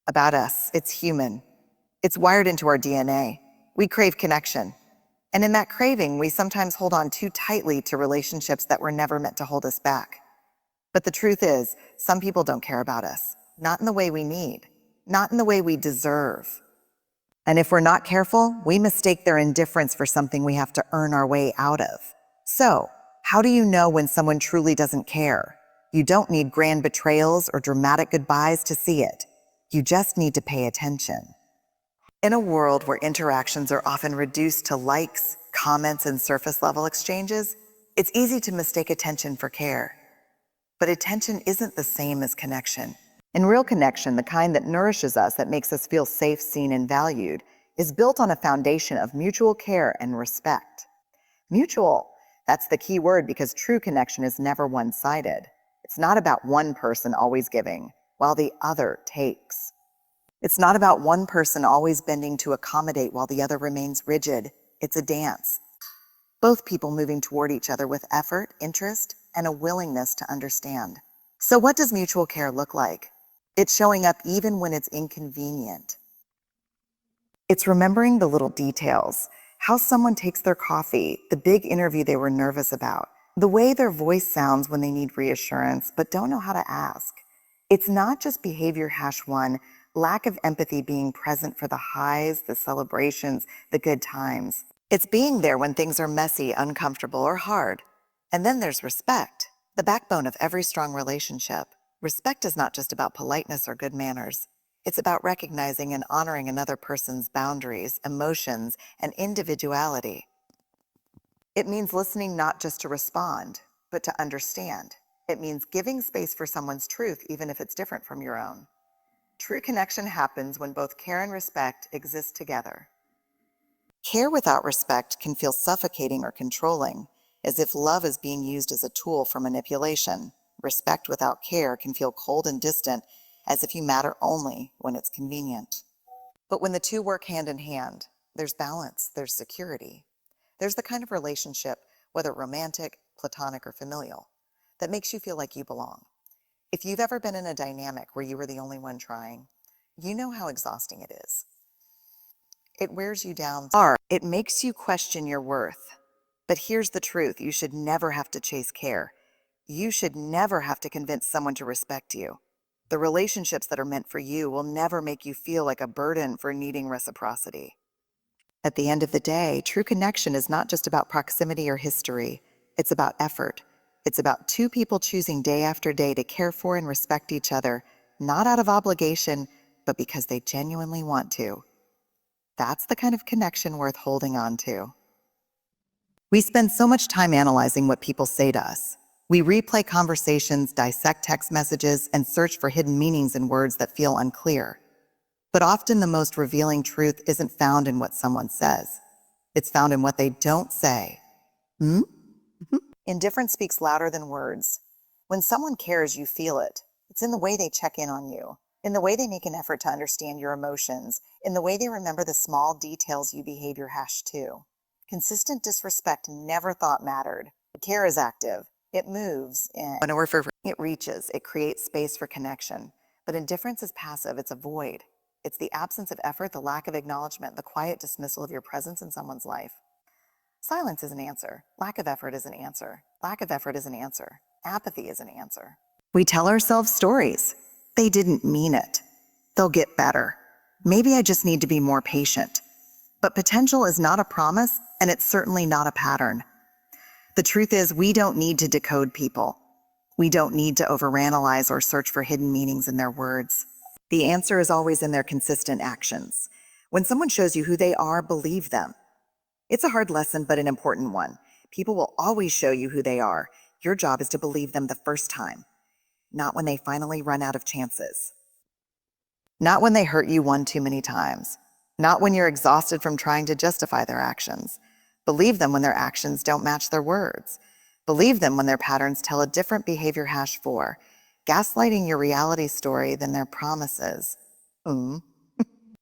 About us. It's human. It's wired into our DNA. We crave connection. And in that craving, we sometimes hold on too tightly to relationships that were never meant to hold us back. But the truth is, some people don't care about us. Not in the way we need. Not in the way we deserve. And if we're not careful, we mistake their indifference for something we have to earn our way out of. So, how do you know when someone truly doesn't care? You don't need grand betrayals or dramatic goodbyes to see it. You just need to pay attention. In a world where interactions are often reduced to likes, comments, and surface-level exchanges, it's easy to mistake attention for care. But attention isn't the same as connection. And real connection, the kind that nourishes us, that makes us feel safe, seen, and valued, is built on a foundation of mutual care and respect. Mutual, that's the key word, because true connection is never one-sided. It's not about one person always giving, while the other takes. It's not about one person always bending to accommodate while the other remains rigid. It's a dance. Both people moving toward each other with effort, interest, and a willingness to understand. So what does mutual care look like? It's showing up even when it's inconvenient. It's remembering the little details, how someone takes their coffee, the big interview they were nervous about, the way their voice sounds when they need reassurance but don't know how to ask. It's not just behavior #1, lack of empathy, being present for the highs, the celebrations, the good times. It's being there when things are messy, uncomfortable, or hard. And then there's respect, the backbone of every strong relationship. Respect is not just about politeness or good manners. It's about recognizing and honoring another person's boundaries, emotions, and individuality. It means listening not just to respond, but to understand. It means giving space for someone's truth, even if it's different from your own. True connection happens when both care and respect exist together. Care without respect can feel suffocating or controlling, as if love is being used as a tool for manipulation. Respect without care can feel cold and distant, as if you matter only when it's convenient. But when the two work hand in hand, there's balance, there's security. There's the kind of relationship, whether romantic, platonic, or familial, that makes you feel like you belong. If you've ever been in a dynamic where you were the only one trying, you know how exhausting it is. It wears you down. It makes you question your worth. But here's the truth: you should never have to chase care. You should never have to convince someone to respect you. The relationships that are meant for you will never make you feel like a burden for needing reciprocity. At the end of the day, true connection is not just about proximity or history. It's about effort. It's about two people choosing day after day to care for and respect each other, not out of obligation, but because they genuinely want to. That's the kind of connection worth holding on to. We spend so much time analyzing what people say to us. We replay conversations, dissect text messages, and search for hidden meanings in words that feel unclear. But often the most revealing truth isn't found in what someone says. It's found in what they don't say. Indifference speaks louder than words. When someone cares, you feel it. It's in the way they check in on you, in the way they make an effort to understand your emotions, in the way they remember the small details you behave your #2. Consistent disrespect never thought mattered. Care is active. It moves, and it reaches, it creates space for connection. But indifference is passive, it's a void. It's the absence of effort, the lack of acknowledgement, the quiet dismissal of your presence in someone's life. Silence is an answer. Lack of effort is an answer. Lack of effort is an answer. Apathy is an answer. We tell ourselves stories. They didn't mean it. They'll get better. Maybe I just need to be more patient. But potential is not a promise, and it's certainly not a pattern. The truth is, we don't need to decode people. We don't need to overanalyze or search for hidden meanings in their words. The answer is always in their consistent actions. When someone shows you who they are, believe them. It's a hard lesson, but an important one. People will always show you who they are. Your job is to believe them the first time, not when they finally run out of chances. Not when they hurt you one too many times. Not when you're exhausted from trying to justify their actions. Believe them when their actions don't match their words. Believe them when their patterns tell a different behavior #4, gaslighting your reality story than their promises.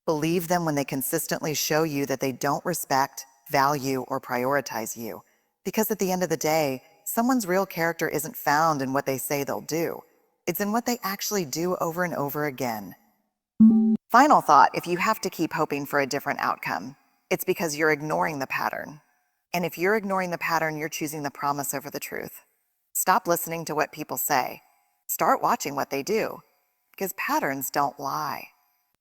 Believe them when they consistently show you that they don't respect, value, or prioritize you. Because at the end of the day, someone's real character isn't found in what they say they'll do. It's in what they actually do over and over again. Final thought, if you have to keep hoping for a different outcome, it's because you're ignoring the pattern. And if you're ignoring the pattern, you're choosing the promise over the truth. Stop listening to what people say. Start watching what they do, because patterns don't lie.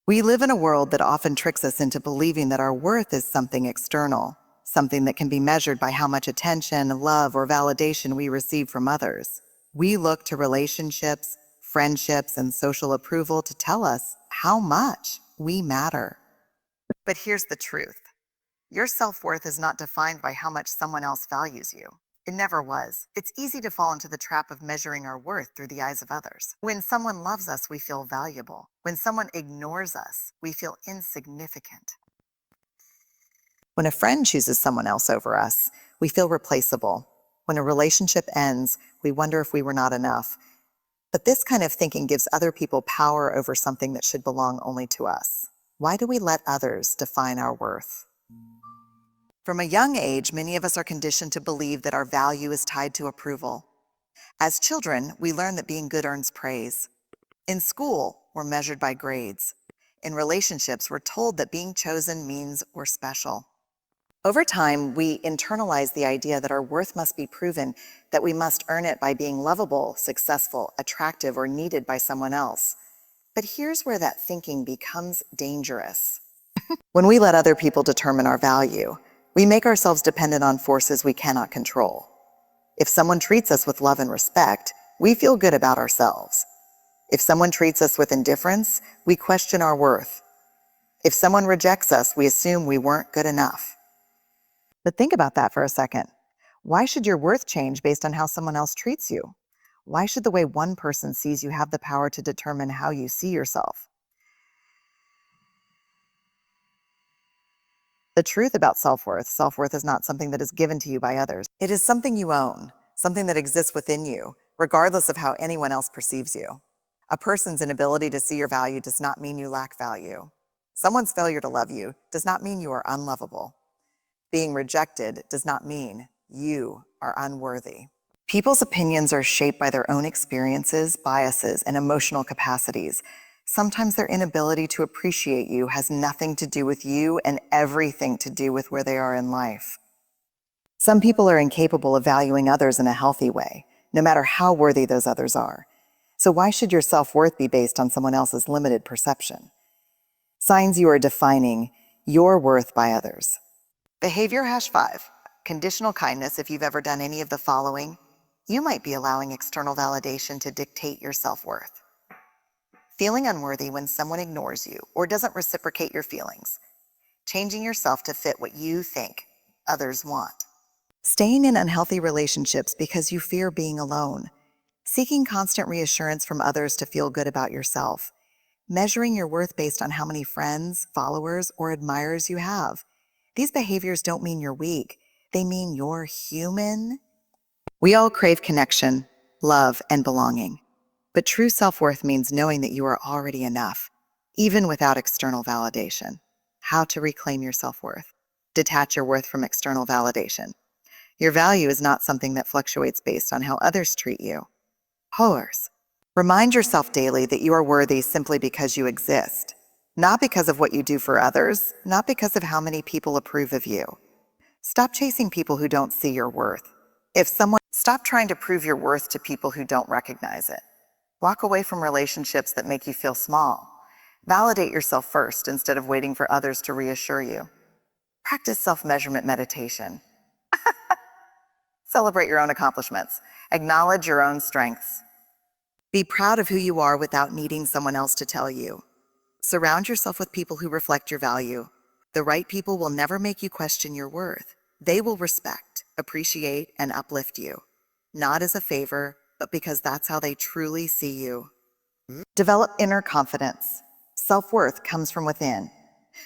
We live in a world that often tricks us into believing that our worth is something external, something that can be measured by how much attention, love, or validation we receive from others. We look to relationships, friendships, and social approval to tell us how much we matter. But here's the truth. Your self-worth is not defined by how much someone else values you. It never was. It's easy to fall into the trap of measuring our worth through the eyes of others. When someone loves us, we feel valuable. When someone ignores us, we feel insignificant. When a friend chooses someone else over us, we feel replaceable. When a relationship ends, we wonder if we were not enough. But this kind of thinking gives other people power over something that should belong only to us. Why do we let others define our worth? From a young age, many of us are conditioned to believe that our value is tied to approval. As children, we learn that being good earns praise. In school, we're measured by grades. In relationships, we're told that being chosen means we're special. Over time, we internalize the idea that our worth must be proven, that we must earn it by being lovable, successful, attractive, or needed by someone else. But here's where that thinking becomes dangerous. When we let other people determine our value, we make ourselves dependent on forces we cannot control. If someone treats us with love and respect, we feel good about ourselves. If someone treats us with indifference, we question our worth. If someone rejects us, we assume we weren't good enough. But think about that for a second. Why should your worth change based on how someone else treats you? Why should the way one person sees you have the power to determine how you see yourself? The truth about self-worth is not something that is given to you by others. It is something you own, something that exists within you, regardless of how anyone else perceives you. A person's inability to see your value does not mean you lack value. Someone's failure to love you does not mean you are unlovable. Being rejected does not mean you are unworthy. People's opinions are shaped by their own experiences, biases, and emotional capacities. Sometimes their inability to appreciate you has nothing to do with you and everything to do with where they are in life. Some people are incapable of valuing others in a healthy way, no matter how worthy those others are. So why should your self-worth be based on someone else's limited perception? Signs you are defining your worth by others. Behavior #5. Conditional kindness. If you've ever done any of the following, you might be allowing external validation to dictate your self-worth. Feeling unworthy when someone ignores you or doesn't reciprocate your feelings. Changing yourself to fit what you think others want. Staying in unhealthy relationships because you fear being alone. Seeking constant reassurance from others to feel good about yourself. Measuring your worth based on how many friends, followers, or admirers you have. These behaviors don't mean you're weak. They mean you're human. We all crave connection, love, and belonging. But true self-worth means knowing that you are already enough, even without external validation. How to reclaim your self-worth. Detach your worth from external validation. Your value is not something that fluctuates based on how others treat you. Pillars. Remind yourself daily that you are worthy simply because you exist, not because of what you do for others, not because of how many people approve of you. Stop chasing people who don't see your worth. Stop trying to prove your worth to people who don't recognize it. Walk away from relationships that make you feel small. Validate yourself first instead of waiting for others to reassure you. Practice self-measurement meditation. Celebrate your own accomplishments. Acknowledge your own strengths. Be proud of who you are without needing someone else to tell you. Surround yourself with people who reflect your value. The right people will never make you question your worth. They will respect, appreciate, and uplift you. Not as a favor, but because that's how they truly see you. Develop inner confidence. Self-worth comes from within.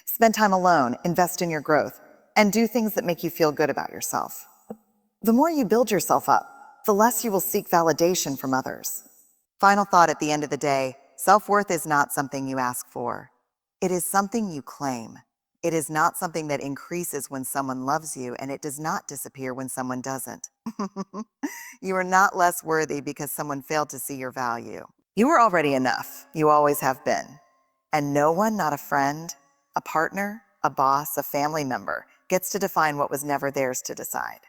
Spend time alone, invest in your growth, and do things that make you feel good about yourself. The more you build yourself up, the less you will seek validation from others. Final thought at the end of the day, self-worth is not something you ask for. It is something you claim. It is not something that increases when someone loves you, and it does not disappear when someone doesn't. You are not less worthy because someone failed to see your value. You are already enough. You always have been. And no one, not a friend, a partner, a boss, a family member, gets to define what was never theirs to decide.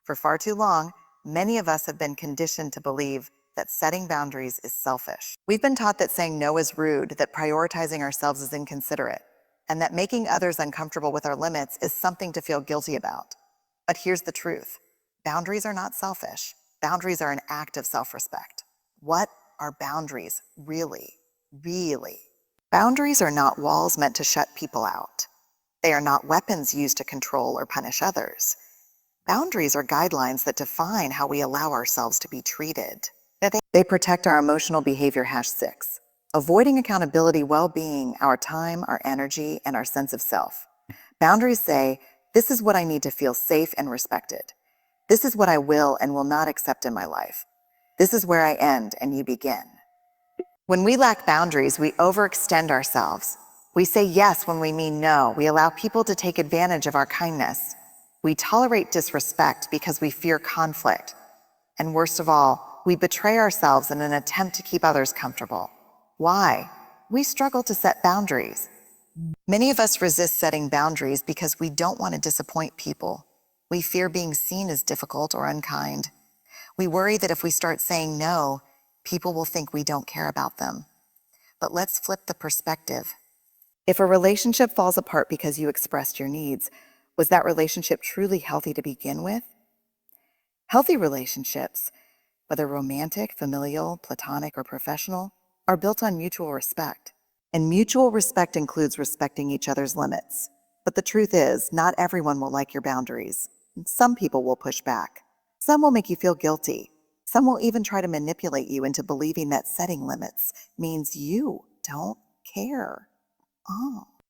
For far too long, many of us have been conditioned to believe that setting boundaries is selfish. We've been taught that saying no is rude, that prioritizing ourselves is inconsiderate, and that making others uncomfortable with our limits is something to feel guilty about. But here's the truth. Boundaries are not selfish. Boundaries are an act of self-respect. What are boundaries really? Really? Boundaries are not walls meant to shut people out. They are not weapons used to control or punish others. Boundaries are guidelines that define how we allow ourselves to be treated. They protect our emotional behavior #6, avoiding accountability, well-being, our time, our energy, and our sense of self. Boundaries say, this is what I need to feel safe and respected. This is what I will and will not accept in my life. This is where I end and you begin. When we lack boundaries, we overextend ourselves. We say yes when we mean no. We allow people to take advantage of our kindness. We tolerate disrespect because we fear conflict. And worst of all, we betray ourselves in an attempt to keep others comfortable. Why? We struggle to set boundaries. Many of us resist setting boundaries because we don't want to disappoint people. We fear being seen as difficult or unkind. We worry that if we start saying no, people will think we don't care about them. But let's flip the perspective. If a relationship falls apart because you expressed your needs, was that relationship truly healthy to begin with? Healthy relationships, whether romantic, familial, platonic, or professional, are built on mutual respect. And mutual respect includes respecting each other's limits. But the truth is, not everyone will like your boundaries. Some people will push back. Some will make you feel guilty. Some will even try to manipulate you into believing that setting limits means you don't care.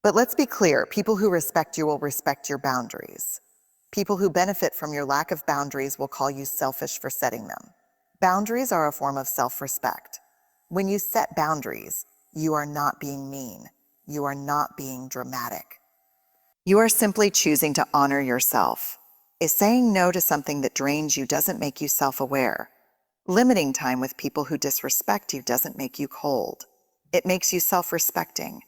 But let's be clear, people who respect you will respect your boundaries. People who benefit from your lack of boundaries will call you selfish for setting them. Boundaries are a form of self-respect. When you set boundaries, you are not being mean. You are not being dramatic. You are simply choosing to honor yourself. If saying no to something that drains you doesn't make you self-aware, limiting time with people who disrespect you doesn't make you cold. It makes you self-respecting.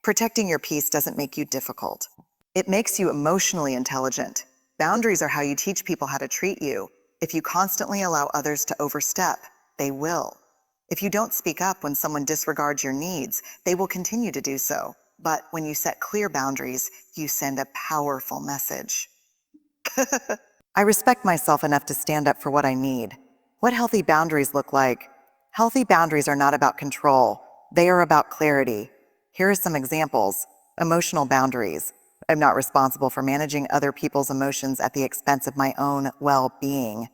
Protecting your peace doesn't make you difficult. It makes you emotionally intelligent. Boundaries are how you teach people how to treat you. If you constantly allow others to overstep, they will. If you don't speak up when someone disregards your needs, they will continue to do so. But when you set clear boundaries, you send a powerful message. I respect myself enough to stand up for what I need. What healthy boundaries look like? Healthy boundaries are not about control. They are about clarity. Here are some examples. Emotional boundaries. I'm not responsible for managing other people's emotions at the expense of my own well-being.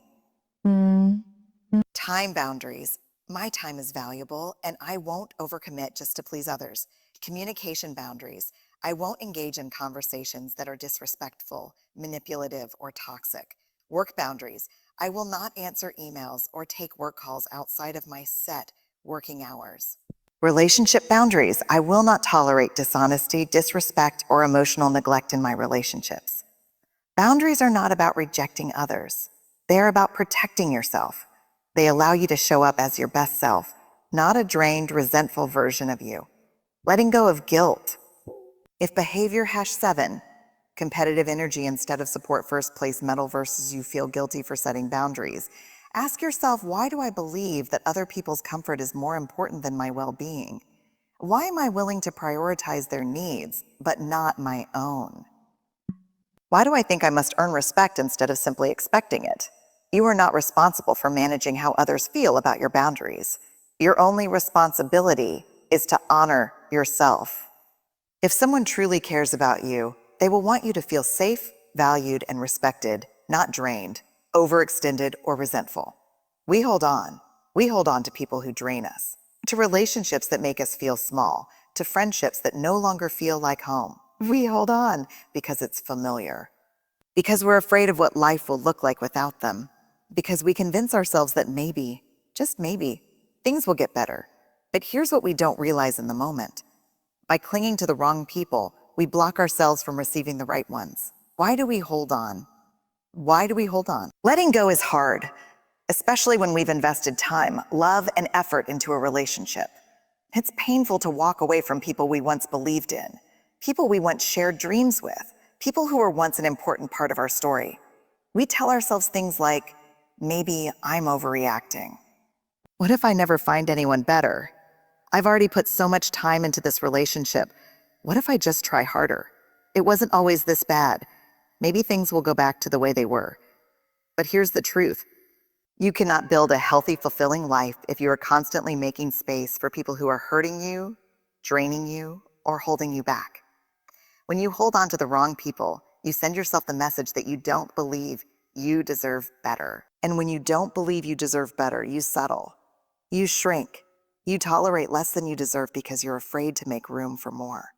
Time boundaries. My time is valuable, and I won't overcommit just to please others. Communication boundaries. I won't engage in conversations that are disrespectful, manipulative, or toxic. Work boundaries. I will not answer emails or take work calls outside of my set working hours. Relationship boundaries. I will not tolerate dishonesty, disrespect, or emotional neglect in my relationships. Boundaries are not about rejecting others. They are about protecting yourself. They allow you to show up as your best self, not a drained, resentful version of you. Letting go of guilt. If behavior #7, competitive energy instead of support first place mental versus you feel guilty for setting boundaries, ask yourself, why do I believe that other people's comfort is more important than my well-being? Why am I willing to prioritize their needs, but not my own? Why do I think I must earn respect instead of simply expecting it? You are not responsible for managing how others feel about your boundaries. Your only responsibility is to honor yourself. If someone truly cares about you, they will want you to feel safe, valued, and respected, not drained, overextended, or resentful. We hold on. We hold on to people who drain us, to relationships that make us feel small, to friendships that no longer feel like home. We hold on because it's familiar, because we're afraid of what life will look like without them, because we convince ourselves that maybe, just maybe, things will get better. But here's what we don't realize in the moment. By clinging to the wrong people, we block ourselves from receiving the right ones. Why do we hold on? Why do we hold on? Letting go is hard, especially when we've invested time, love, and effort into a relationship. It's painful to walk away from people we once believed in, people we once shared dreams with, people who were once an important part of our story. We tell ourselves things like, maybe I'm overreacting. What if I never find anyone better? I've already put so much time into this relationship. What if I just try harder? It wasn't always this bad. Maybe things will go back to the way they were. But here's the truth. You cannot build a healthy, fulfilling life if you are constantly making space for people who are hurting you, draining you, or holding you back. When you hold on to the wrong people, you send yourself the message that you don't believe you deserve better. And when you don't believe you deserve better, you settle. You shrink. You tolerate less than you deserve because you're afraid to make room for more.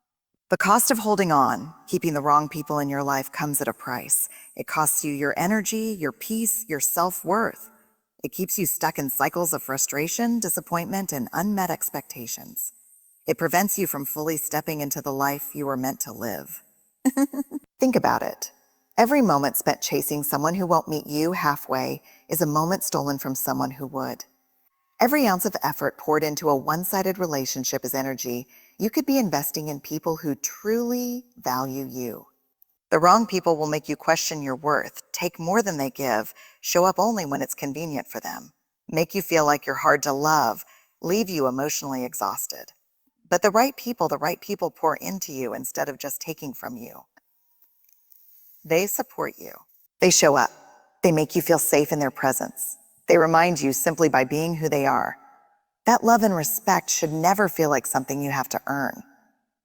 The cost of holding on, keeping the wrong people in your life, comes at a price. It costs you your energy, your peace, your self-worth. It keeps you stuck in cycles of frustration, disappointment, and unmet expectations. It prevents you from fully stepping into the life you were meant to live. Think about it. Every moment spent chasing someone who won't meet you halfway is a moment stolen from someone who would. Every ounce of effort poured into a one-sided relationship is energy you could be investing in people who truly value you. The wrong people will make you question your worth, take more than they give, show up only when it's convenient for them, make you feel like you're hard to love, leave you emotionally exhausted. But the right people pour into you instead of just taking from you. They support you. They show up. They make you feel safe in their presence. They remind you simply by being who they are. That love and respect should never feel like something you have to earn.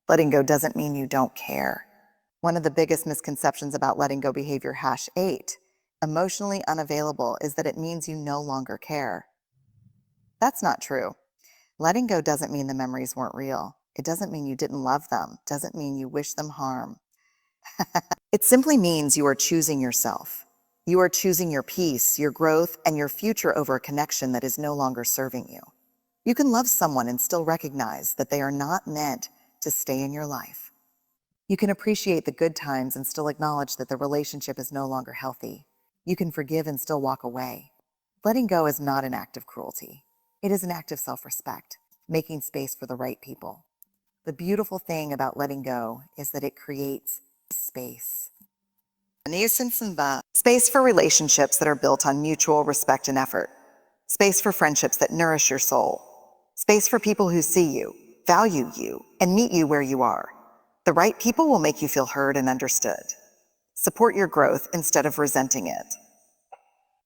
Letting go doesn't mean you don't care. One of the biggest misconceptions about letting go behavior #8, emotionally unavailable, is that it means you no longer care. That's not true. Letting go doesn't mean the memories weren't real. It doesn't mean you didn't love them. It doesn't mean you wish them harm. It simply means you are choosing yourself. You are choosing your peace, your growth, and your future over a connection that is no longer serving you. You can love someone and still recognize that they are not meant to stay in your life. You can appreciate the good times and still acknowledge that the relationship is no longer healthy. You can forgive and still walk away. Letting go is not an act of cruelty. It is an act of self-respect, making space for the right people. The beautiful thing about letting go is that it creates space. Space for relationships that are built on mutual respect and effort. Space for friendships that nourish your soul. Space for people who see you, value you, and meet you where you are. The right people will make you feel heard and understood. Support your growth instead of resenting it.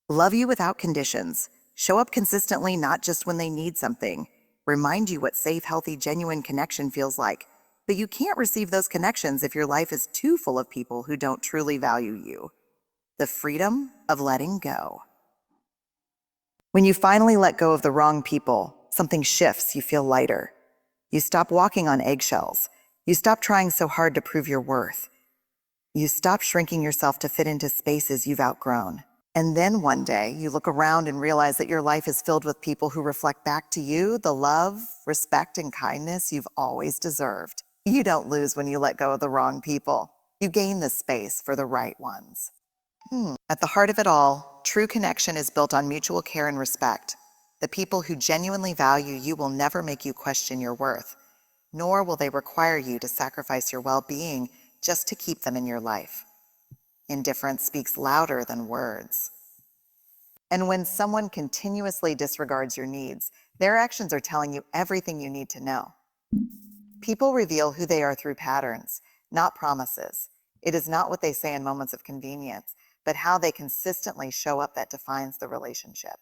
Love you without conditions. Show up consistently, not just when they need something. Remind you what safe, healthy, genuine connection feels like. But you can't receive those connections if your life is too full of people who don't truly value you. The freedom of letting go. When you finally let go of the wrong people, something shifts. You feel lighter. You stop walking on eggshells. You stop trying so hard to prove your worth. You stop shrinking yourself to fit into spaces you've outgrown. And then one day, you look around and realize that your life is filled with people who reflect back to you the love, respect, and kindness you've always deserved. You don't lose when you let go of the wrong people. You gain the space for the right ones. At the heart of it all, true connection is built on mutual care and respect. The people who genuinely value you will never make you question your worth, nor will they require you to sacrifice your well-being just to keep them in your life. Indifference speaks louder than words. And when someone continuously disregards your needs, their actions are telling you everything you need to know. People reveal who they are through patterns, not promises. It is not what they say in moments of convenience, but how they consistently show up that defines the relationship.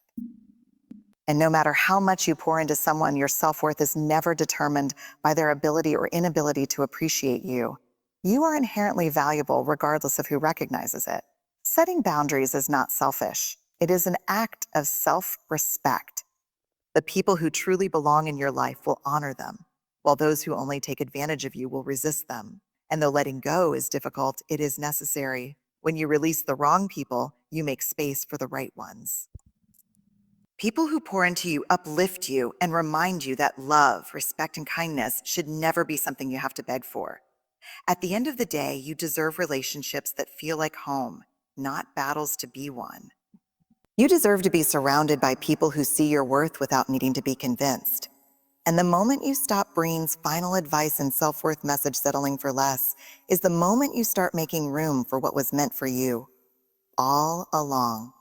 And no matter how much you pour into someone, your self-worth is never determined by their ability or inability to appreciate you. You are inherently valuable regardless of who recognizes it. Setting boundaries is not selfish. It is an act of self-respect. The people who truly belong in your life will honor them, while those who only take advantage of you will resist them. And though letting go is difficult, it is necessary. When you release the wrong people, you make space for the right ones. People who pour into you uplift you and remind you that love, respect, and kindness should never be something you have to beg for. At the end of the day, you deserve relationships that feel like home, not battles to be won. You deserve to be surrounded by people who see your worth without needing to be convinced. And the moment you stop Breen's final advice and self-worth message settling for less is the moment you start making room for what was meant for you all along.